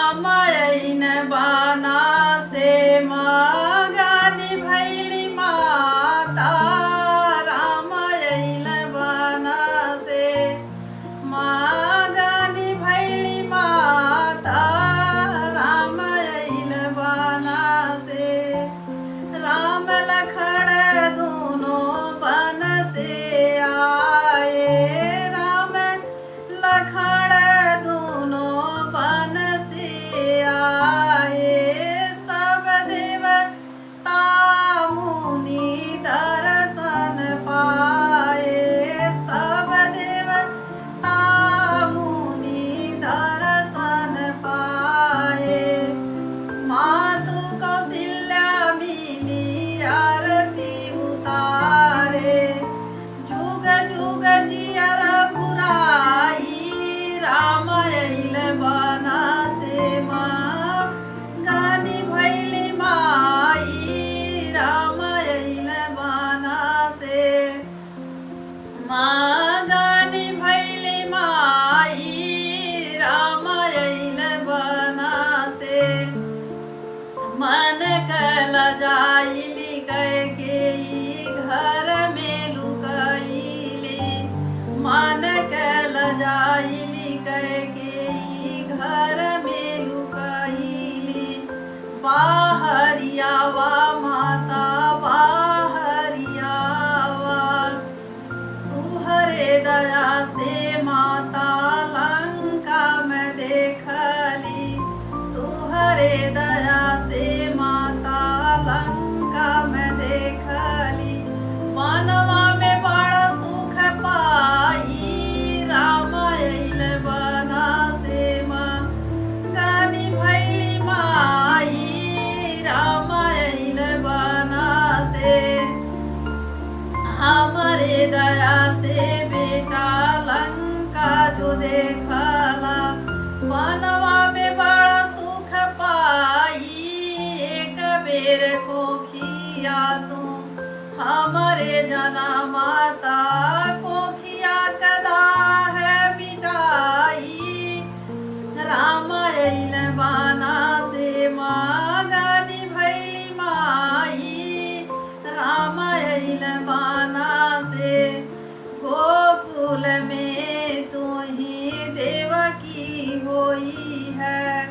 रामायण बाना से मागानी भैली माता। रामायण बाना से मागानी भैली माता। रामायण बाना से राम लखन दोनों वन से आए। राम लखन दोनों वन से आए। सब देवता मुनि दर्शन पाए। सब देवता मुनि दर्शन पाए। मातु कौशल्या मिली आरती उतारे। जुग जुग जिया रघुराई। रामायण बाना से माँ गानी भैली माई। रामायण बाना से माँ गानी भैली माई। रामायण बाना से मन कल जाइली कैकेयी घर में लुकाइली। मन कल जाइली कैकेयी घर में लुकाइली। बाहरियावा माता बाहरियावा। तुहरे दया से माता लंका में देखली। तुहरे दया से माता लंका में देखली। मनवा में बड़ा सुख पाई। रामायण बाना से माँ गानी भैली माई। रामायण बाना से हमारे दया से बेटा लंका जो देखला। मनवा में बड़ा सुख पाई। एक बेर को खिया तू हमारे जना माता। को खिया कदा है मिटाई। रामायण बाना से माँ गानी भैली माई। रामायण बाना से गोकुल में तू ही देवकी होई है।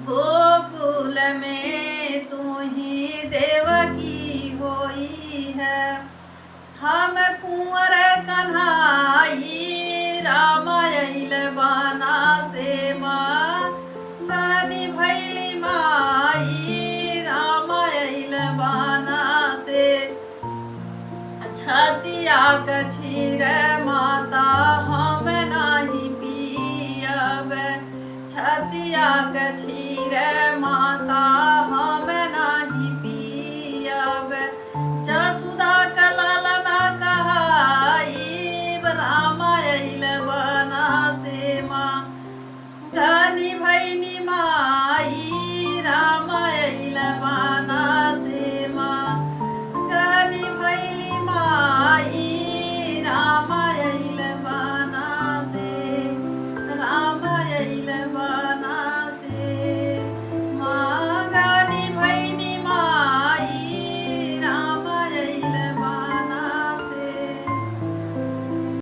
गोकुल में तू ही देवकी होई है। हम कुंवर कन्हाई। राम